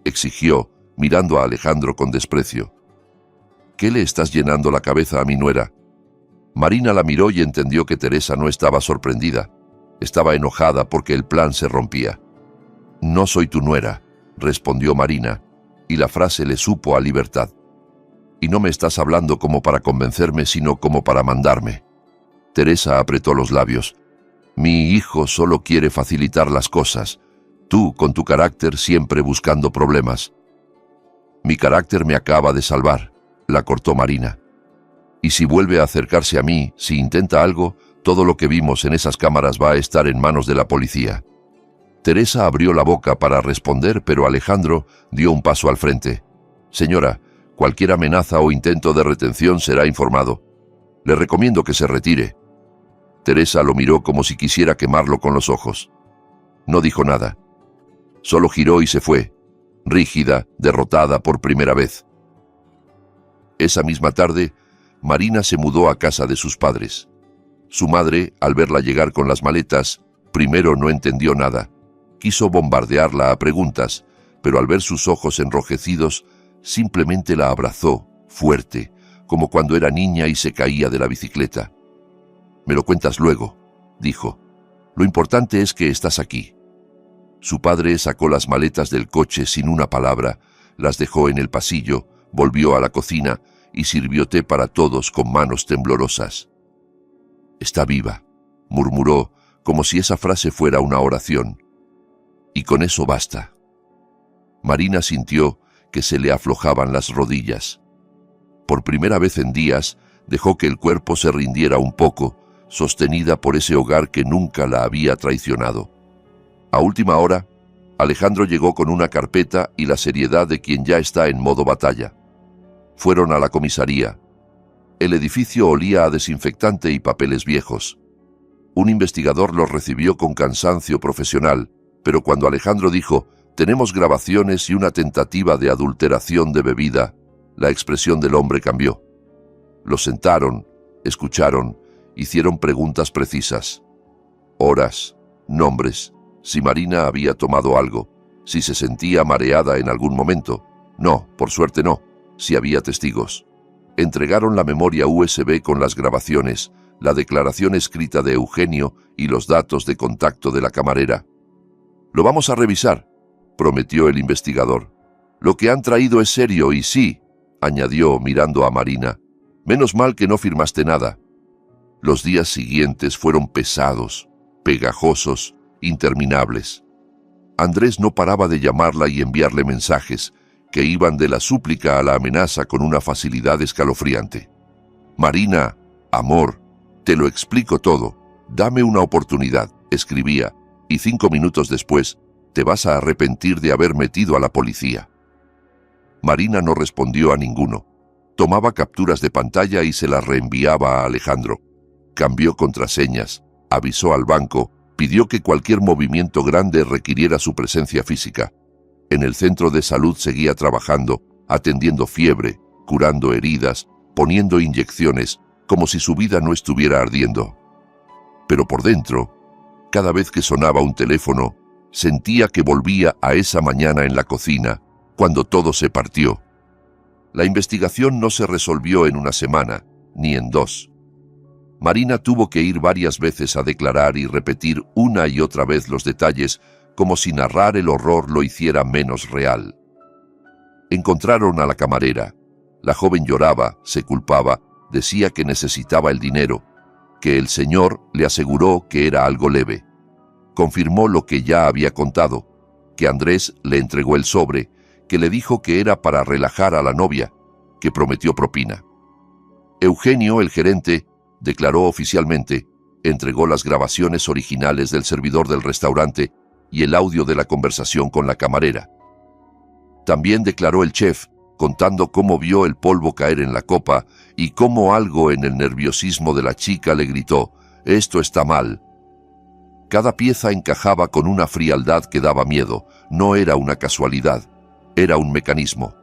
exigió, mirando a Alejandro con desprecio. «¿Qué le estás llenando la cabeza a mi nuera?». Marina la miró y entendió que Teresa no estaba sorprendida. Estaba enojada porque el plan se rompía. «No soy tu nuera», respondió Marina, y la frase le supo a libertad. «Y no me estás hablando como para convencerme, sino como para mandarme». Teresa apretó los labios. «Mi hijo solo quiere facilitar las cosas. Tú, con tu carácter, siempre buscando problemas». «Mi carácter me acaba de salvar», la cortó Marina. «Y si vuelve a acercarse a mí, si intenta algo, todo lo que vimos en esas cámaras va a estar en manos de la policía». Teresa abrió la boca para responder, pero Alejandro dio un paso al frente. «Señora, cualquier amenaza o intento de retención será informado. Le recomiendo que se retire». Teresa lo miró como si quisiera quemarlo con los ojos. No dijo nada. Solo giró y se fue, rígida, derrotada por primera vez. Esa misma tarde, Marina se mudó a casa de sus padres. Su madre, al verla llegar con las maletas, primero no entendió nada. Quiso bombardearla a preguntas, pero al ver sus ojos enrojecidos, simplemente la abrazó, fuerte, como cuando era niña y se caía de la bicicleta. «Me lo cuentas luego», dijo. «Lo importante es que estás aquí». Su padre sacó las maletas del coche sin una palabra, las dejó en el pasillo, volvió a la cocina y sirvió té para todos con manos temblorosas. «Está viva», murmuró, como si esa frase fuera una oración. Y con eso basta. Marina sintió que se le aflojaban las rodillas. Por primera vez en días, dejó que el cuerpo se rindiera un poco, sostenida por ese hogar que nunca la había traicionado. A última hora, Alejandro llegó con una carpeta y la seriedad de quien ya está en modo batalla. Fueron a la comisaría. El edificio olía a desinfectante y papeles viejos. Un investigador los recibió con cansancio profesional, pero cuando Alejandro dijo «tenemos grabaciones y una tentativa de adulteración de bebida», la expresión del hombre cambió. Los sentaron, escucharon, hicieron preguntas precisas. Horas, nombres, si Marina había tomado algo, si se sentía mareada en algún momento. No, por suerte no, si había testigos. Entregaron la memoria USB con las grabaciones, la declaración escrita de Eugenio y los datos de contacto de la camarera. «Lo vamos a revisar», prometió el investigador. «Lo que han traído es serio y sí», añadió mirando a Marina, «menos mal que no firmaste nada». Los días siguientes fueron pesados, pegajosos, interminables. Andrés no paraba de llamarla y enviarle mensajes, que iban de la súplica a la amenaza con una facilidad escalofriante. «Marina, amor, te lo explico todo. Dame una oportunidad», escribía, «y 5 minutos después te vas a arrepentir de haber metido a la policía». Marina no respondió a ninguno. Tomaba capturas de pantalla y se las reenviaba a Alejandro. Cambió contraseñas, avisó al banco, pidió que cualquier movimiento grande requiriera su presencia física. En el centro de salud seguía trabajando, atendiendo fiebre, curando heridas, poniendo inyecciones, como si su vida no estuviera ardiendo. Pero por dentro, cada vez que sonaba un teléfono, sentía que volvía a esa mañana en la cocina, cuando todo se partió. La investigación no se resolvió en una semana, ni en 2. Marina tuvo que ir varias veces a declarar y repetir una y otra vez los detalles, como si narrar el horror lo hiciera menos real. Encontraron a la camarera. La joven lloraba, se culpaba, decía que necesitaba el dinero, que el señor le aseguró que era algo leve. Confirmó lo que ya había contado, que Andrés le entregó el sobre, que le dijo que era para relajar a la novia, que prometió propina. Eugenio, el gerente, declaró oficialmente, entregó las grabaciones originales del servidor del restaurante y el audio de la conversación con la camarera. También declaró el chef, contando cómo vio el polvo caer en la copa y cómo algo en el nerviosismo de la chica le gritó, «Esto está mal». Cada pieza encajaba con una frialdad que daba miedo, no era una casualidad, era un mecanismo.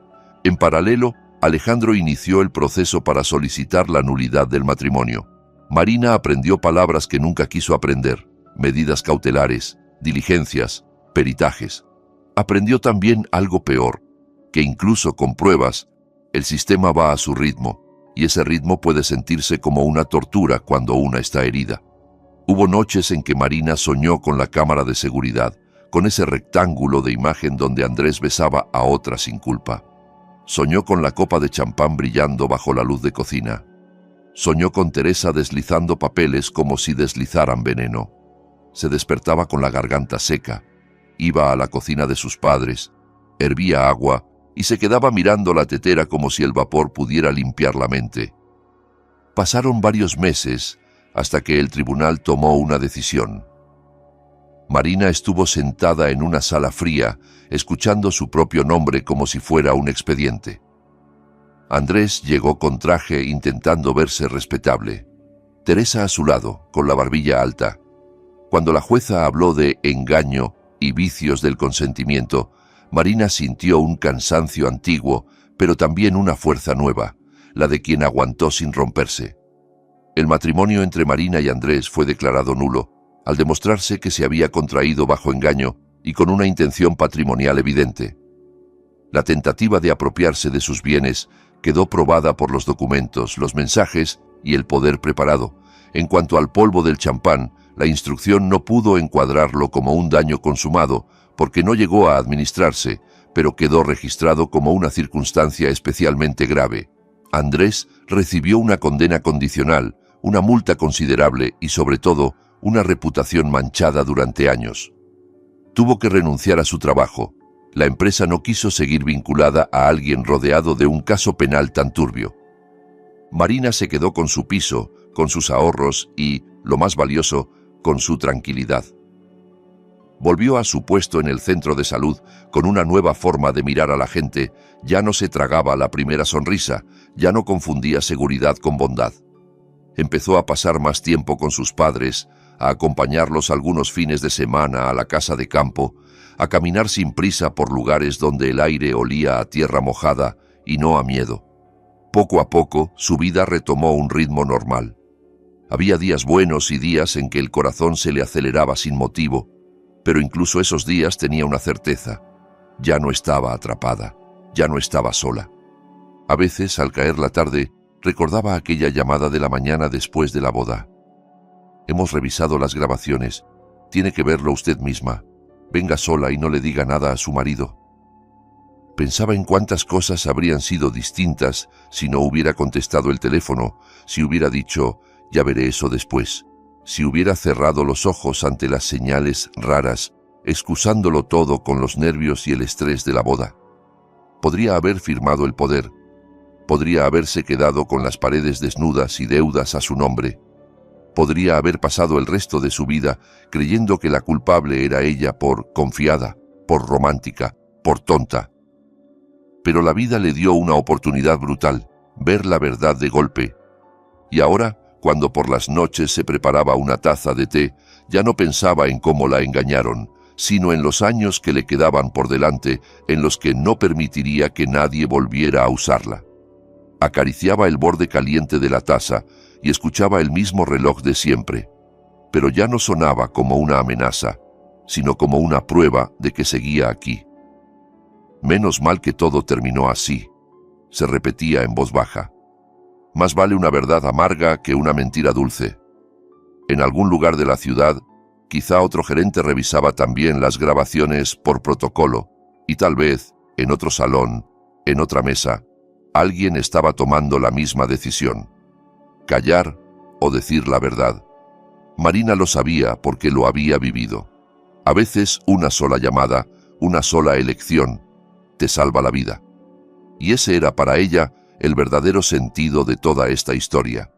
En paralelo, Alejandro inició el proceso para solicitar la nulidad del matrimonio. Marina aprendió palabras que nunca quiso aprender, medidas cautelares, diligencias, peritajes. Aprendió también algo peor, que incluso con pruebas, el sistema va a su ritmo, y ese ritmo puede sentirse como una tortura cuando una está herida. Hubo noches en que Marina soñó con la cámara de seguridad, con ese rectángulo de imagen donde Andrés besaba a otra sin culpa. Soñó con la copa de champán brillando bajo la luz de cocina. Soñó con Teresa deslizando papeles como si deslizaran veneno. Se despertaba con la garganta seca. Iba a la cocina de sus padres, hervía agua y se quedaba mirando la tetera como si el vapor pudiera limpiar la mente. Pasaron varios meses hasta que el tribunal tomó una decisión. Marina estuvo sentada en una sala fría, escuchando su propio nombre como si fuera un expediente. Andrés llegó con traje intentando verse respetable. Teresa a su lado, con la barbilla alta. Cuando la jueza habló de engaño y vicios del consentimiento, Marina sintió un cansancio antiguo, pero también una fuerza nueva, la de quien aguantó sin romperse. El matrimonio entre Marina y Andrés fue declarado nulo, al demostrarse que se había contraído bajo engaño y con una intención patrimonial evidente. La tentativa de apropiarse de sus bienes quedó probada por los documentos, los mensajes y el poder preparado. En cuanto al polvo del champán, la instrucción no pudo encuadrarlo como un daño consumado, porque no llegó a administrarse, pero quedó registrado como una circunstancia especialmente grave. Andrés recibió una condena condicional, una multa considerable y, sobre todo, una reputación manchada durante años. Tuvo que renunciar a su trabajo. La empresa no quiso seguir vinculada a alguien rodeado de un caso penal tan turbio. Marina se quedó con su piso, con sus ahorros y, lo más valioso, con su tranquilidad. Volvió a su puesto en el centro de salud con una nueva forma de mirar a la gente. Ya no se tragaba la primera sonrisa, ya no confundía seguridad con bondad. Empezó a pasar más tiempo con sus padres, a acompañarlos algunos fines de semana a la casa de campo, a caminar sin prisa por lugares donde el aire olía a tierra mojada y no a miedo. Poco a poco, su vida retomó un ritmo normal. Había días buenos y días en que el corazón se le aceleraba sin motivo, pero incluso esos días tenía una certeza: ya no estaba atrapada, ya no estaba sola. A veces, al caer la tarde, recordaba aquella llamada de la mañana después de la boda. Hemos revisado las grabaciones. Tiene que verlo usted misma. Venga sola y no le diga nada a su marido. Pensaba en cuántas cosas habrían sido distintas si no hubiera contestado el teléfono, si hubiera dicho, ya veré eso después, si hubiera cerrado los ojos ante las señales raras, excusándolo todo con los nervios y el estrés de la boda. Podría haber firmado el poder. Podría haberse quedado con las paredes desnudas y deudas a su nombre. Podría haber pasado el resto de su vida creyendo que la culpable era ella por confiada, por romántica, por tonta. Pero la vida le dio una oportunidad brutal, ver la verdad de golpe. Y ahora, cuando por las noches se preparaba una taza de té, ya no pensaba en cómo la engañaron, sino en los años que le quedaban por delante, en los que no permitiría que nadie volviera a usarla. Acariciaba el borde caliente de la taza y escuchaba el mismo reloj de siempre, pero ya no sonaba como una amenaza, sino como una prueba de que seguía aquí. Menos mal que todo terminó así, se repetía en voz baja. Más vale una verdad amarga que una mentira dulce. En algún lugar de la ciudad, quizá otro gerente revisaba también las grabaciones por protocolo, y tal vez, en otro salón, en otra mesa, alguien estaba tomando la misma decisión. Callar o decir la verdad. Marina lo sabía porque lo había vivido. A veces una sola llamada, una sola elección, te salva la vida. Y ese era para ella el verdadero sentido de toda esta historia.